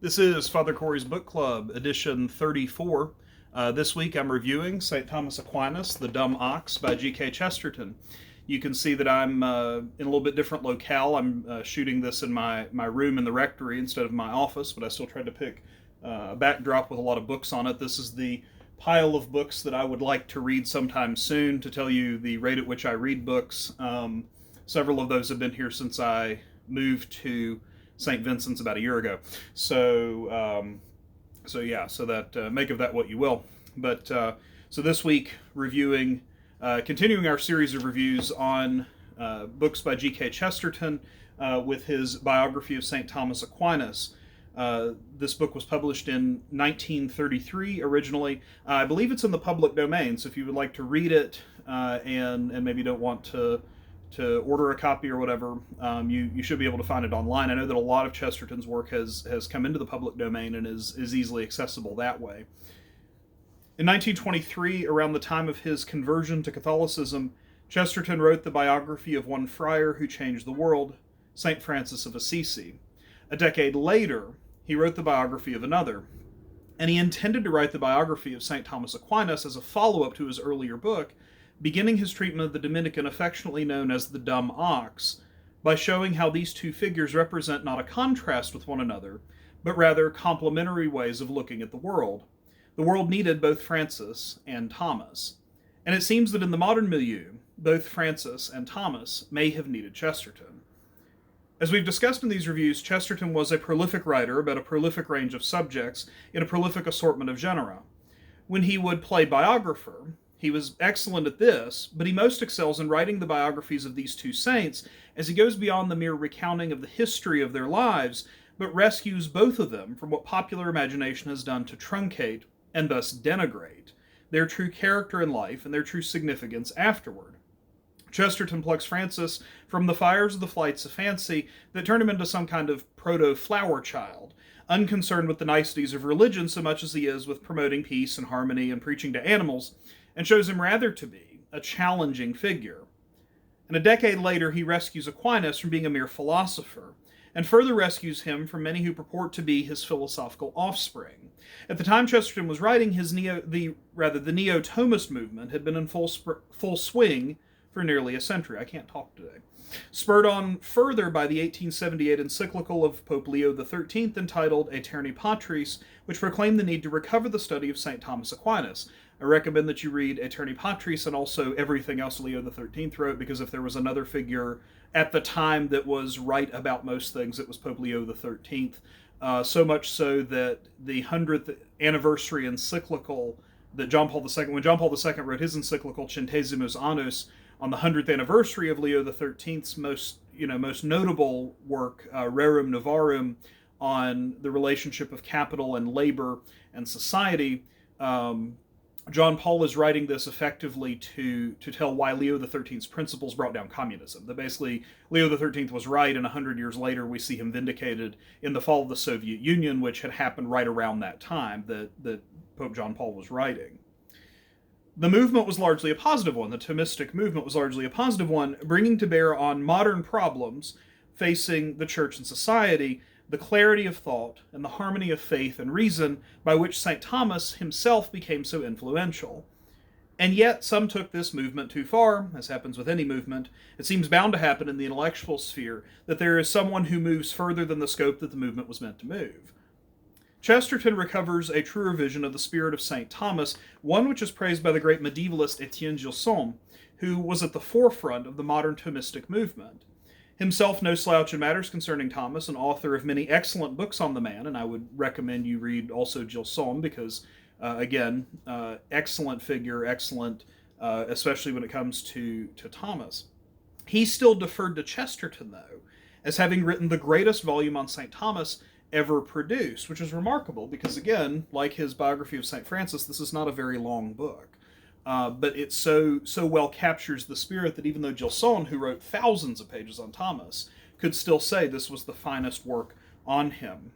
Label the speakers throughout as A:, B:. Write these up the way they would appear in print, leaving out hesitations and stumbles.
A: This is Father Cory's Book Club, edition 34. This week I'm reviewing St. Thomas Aquinas, The Dumb Ox by G.K. Chesterton. You can see that I'm in a little bit different locale. I'm shooting this in my room in the rectory instead of my office, but I still tried to pick a backdrop with a lot of books on it. This is the pile of books that I would like to read sometime soon. To tell you the rate at which I read books, several of those have been here since I moved to St. Vincent's about a year ago. So that make of that what you will. But so this week, continuing our series of reviews on books by G.K. Chesterton with his biography of St. Thomas Aquinas. This book was published in 1933 originally. I believe it's in the public domain, so if you would like to read it and maybe don't want to order a copy or whatever, you should be able to find it online. I know that a lot of Chesterton's work has come into the public domain and is easily accessible that way. In 1923, around the time of his conversion to Catholicism, Chesterton wrote the biography of one friar who changed the world, St. Francis of Assisi. A decade later, he wrote the biography of another, and he intended to write the biography of St. Thomas Aquinas as a follow-up to his earlier book, beginning his treatment of the Dominican affectionately known as the dumb ox, by showing how these two figures represent not a contrast with one another, but rather complementary ways of looking at the world. The world needed both Francis and Thomas, and it seems that in the modern milieu, both Francis and Thomas may have needed Chesterton. As we've discussed in these reviews, Chesterton was a prolific writer about a prolific range of subjects in a prolific assortment of genera. When he would play biographer, he was excellent at this, but he most excels in writing the biographies of these two saints as he goes beyond the mere recounting of the history of their lives, but rescues both of them from what popular imagination has done to truncate, and thus denigrate, their true character in life and their true significance afterward. Chesterton plucks Francis from the fires of the flights of fancy that turn him into some kind of proto-flower child, unconcerned with the niceties of religion so much as he is with promoting peace and harmony and preaching to animals, and shows him rather to be a challenging figure. And a decade later, he rescues Aquinas from being a mere philosopher, and further rescues him from many who purport to be his philosophical offspring. At the time Chesterton was writing, the neo-Thomist movement had been in full swing for nearly a century. I can't talk today. Spurred on further by the 1878 encyclical of Pope Leo XIII entitled Aeterni Patris, which proclaimed the need to recover the study of St. Thomas Aquinas. I recommend that you read Aeterni Patris and also everything else Leo XIII wrote, because if there was another figure at the time that was right about most things, it was Pope Leo XIII. So much so that the 100th anniversary encyclical that when John Paul II wrote his encyclical Centesimus Annus, on the 100th anniversary of Leo XIII's most notable work, Rerum Novarum, on the relationship of capital and labor and society, John Paul is writing this effectively to tell why Leo XIII's principles brought down communism. That basically Leo XIII was right, and 100 years later we see him vindicated in the fall of the Soviet Union, which had happened right around that time that Pope John Paul was writing. The movement was largely a positive one. The Thomistic movement was largely a positive one, bringing to bear on modern problems facing the church and society the clarity of thought and the harmony of faith and reason by which St. Thomas himself became so influential. And yet some took this movement too far, as happens with any movement. It seems bound to happen in the intellectual sphere that there is someone who moves further than the scope that the movement was meant to move. Chesterton recovers a truer vision of the spirit of St. Thomas, one which is praised by the great medievalist Etienne Gilson, who was at the forefront of the modern Thomistic movement. Himself no slouch in matters concerning Thomas, an author of many excellent books on the man, and I would recommend you read also Gilson, because, excellent figure, excellent, especially when it comes to Thomas. He still deferred to Chesterton, though, as having written the greatest volume on St. Thomas ever produced, which is remarkable because, again, like his biography of St. Francis, this is not a very long book. But it so well captures the spirit that even though Gilson, who wrote thousands of pages on Thomas, could still say this was the finest work on him.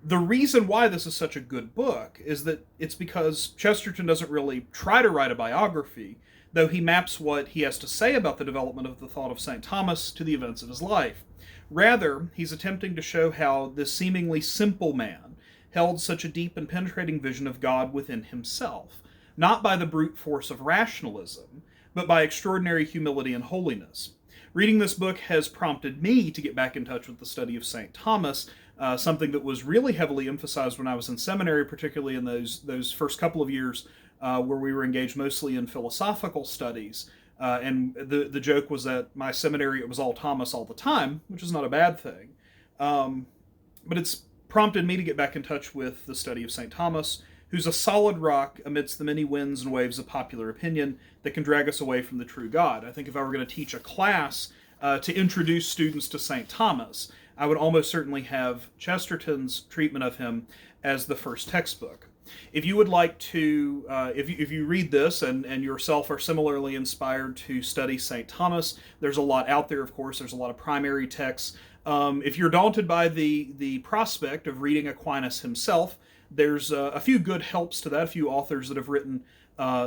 A: The reason why this is such a good book is that it's because Chesterton doesn't really try to write a biography, though he maps what he has to say about the development of the thought of St. Thomas to the events of his life. Rather, he's attempting to show how this seemingly simple man held such a deep and penetrating vision of God within himself, not by the brute force of rationalism, but by extraordinary humility and holiness. Reading this book has prompted me to get back in touch with the study of St. Thomas, something that was really heavily emphasized when I was in seminary, particularly in those first couple of years where we were engaged mostly in philosophical studies. And the joke was that my seminary, it was all Thomas all the time, which is not a bad thing. But it's prompted me to get back in touch with the study of St. Thomas, who's a solid rock amidst the many winds and waves of popular opinion that can drag us away from the true God. I think if I were going to teach a class to introduce students to St. Thomas, I would almost certainly have Chesterton's treatment of him as the first textbook. If you would like to, if you read this and yourself are similarly inspired to study St. Thomas, there's a lot out there, of course. There's a lot of primary texts. If you're daunted by the prospect of reading Aquinas himself, there's a few good helps to that, a few authors that have written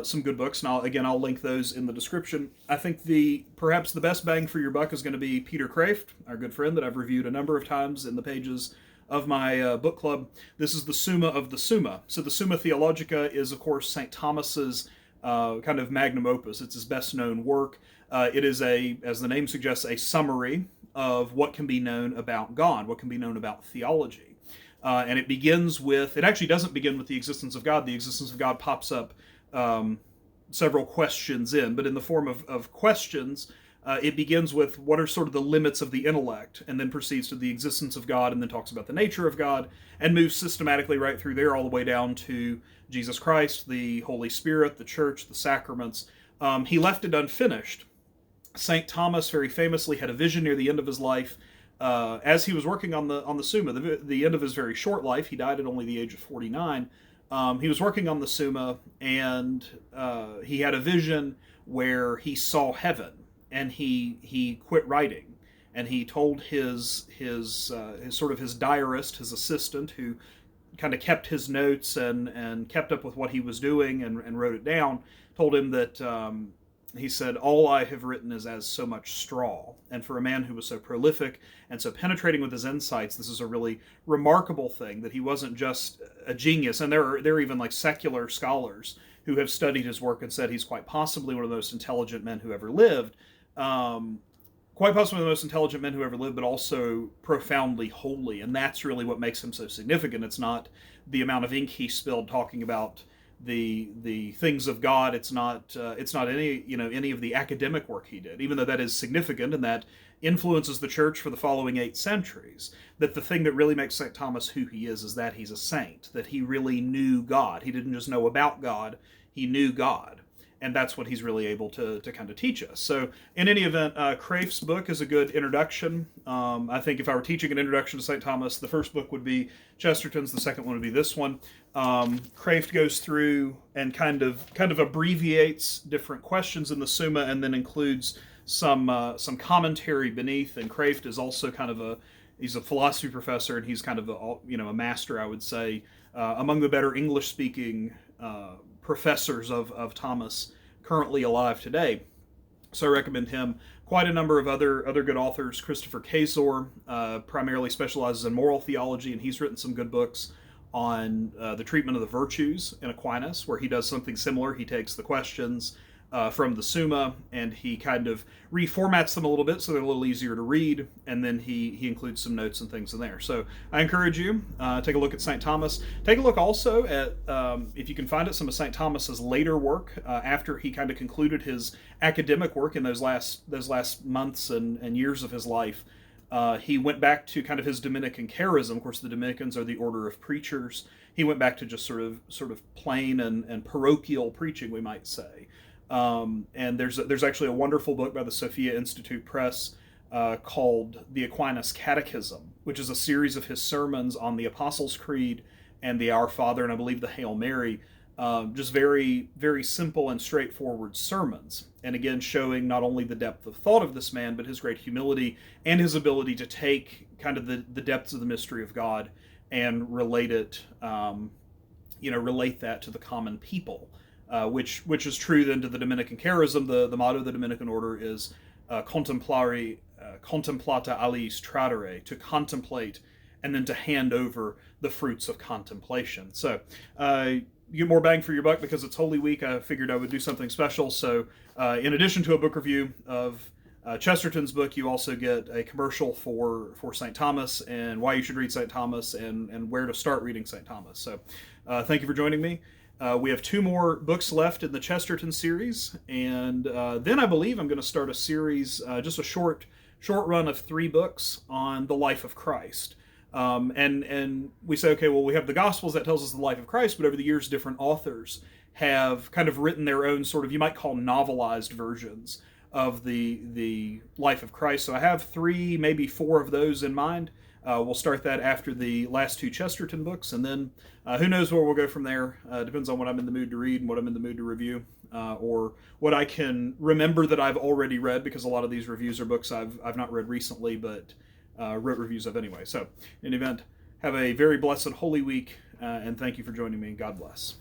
A: some good books, and I'll link those in the description. I think perhaps the best bang for your buck is going to be Peter Kraft, our good friend that I've reviewed a number of times in the pages of my book club. This is the Summa of the Summa. So the Summa Theologica is, of course, St. Thomas's kind of magnum opus. It's his best known work. It is, as the name suggests, a summary of what can be known about God, what can be known about theology. And it actually doesn't begin with the existence of God. The existence of God pops up several questions in, but in the form of questions, it begins with what are sort of the limits of the intellect, and then proceeds to the existence of God, and then talks about the nature of God, and moves systematically right through there all the way down to Jesus Christ, the Holy Spirit, the Church, the sacraments. He left it unfinished. St. Thomas very famously had a vision near the end of his life, as he was working on the Summa, the end of his very short life. He died at only the age of 49. He was working on the Summa, and he had a vision where he saw heaven, and he quit writing, and he told his sort of his diarist, his assistant, who kind of kept his notes and kept up with what he was doing and wrote it down, told him that he said, "All I have written is as so much straw." And for a man who was so prolific and so penetrating with his insights, this is a really remarkable thing, that he wasn't just a genius. And there are even like secular scholars who have studied his work and said he's quite possibly one of the most intelligent men who ever lived. Quite possibly the most intelligent men who ever lived, but also profoundly holy. And that's really what makes him so significant. It's not the amount of ink he spilled talking about the things of God. It's not any of the academic work he did, even though that is significant and that influences the church for the following 8 centuries. That the thing that really makes St. Thomas who he is that he's a saint, that he really knew God. He didn't just know about God, he knew God. And that's what he's really able to kind of teach us. So in any event, Kraft's book is a good introduction. I think if I were teaching an introduction to St. Thomas, the first book would be Chesterton's, the second one would be this one. Kraft goes through and kind of abbreviates different questions in the Summa, and then includes some commentary beneath. And Kraft is also he's a philosophy professor, and he's kind of a master, I would say, among the better English-speaking professors of Thomas currently alive today. So I recommend him. Quite a number of other good authors. Christopher Kazor primarily specializes in moral theology, and he's written some good books on the treatment of the virtues in Aquinas, where he does something similar. He takes the questions from the Summa, and he kind of reformats them a little bit so they're a little easier to read, and then he includes some notes and things in there. So I encourage you, take a look at St. Thomas. Take a look also at, if you can find it, some of St. Thomas's later work, after he kind of concluded his academic work in those last months and years of his life. He went back to kind of his Dominican charism. Of course, the Dominicans are the order of preachers. He went back to just sort of plain and parochial preaching, we might say. And there's actually a wonderful book by the Sophia Institute Press called The Aquinas Catechism, which is a series of his sermons on the Apostles' Creed and the Our Father, and I believe the Hail Mary. Just very, very simple and straightforward sermons. And again, showing not only the depth of thought of this man, but his great humility and his ability to take kind of the depths of the mystery of God and relate it, relate that to the common people. Which is true then to the Dominican charism. The motto of the Dominican order is contemplare contemplata aliis tradere, to contemplate, and then to hand over the fruits of contemplation. So you get more bang for your buck because it's Holy Week. I figured I would do something special. So in addition to a book review of Chesterton's book, you also get a commercial for St. Thomas and why you should read St. Thomas and where to start reading St. Thomas. So thank you for joining me. We have 2 more books left in the Chesterton series, and then I believe I'm going to start a series, just a short run of 3 books on the life of Christ. And we say, okay, well, we have the Gospels that tells us the life of Christ, but over the years, different authors have kind of written their own sort of, you might call, novelized versions of the life of Christ. So I have 3, maybe 4 of those in mind. We'll start that after the last 2 Chesterton books, and then who knows where we'll go from there. Depends on what I'm in the mood to read and what I'm in the mood to review, or what I can remember that I've already read, because a lot of these reviews are books I've not read recently, but wrote reviews of anyway. So in any event, have a very blessed Holy Week, and thank you for joining me. God bless.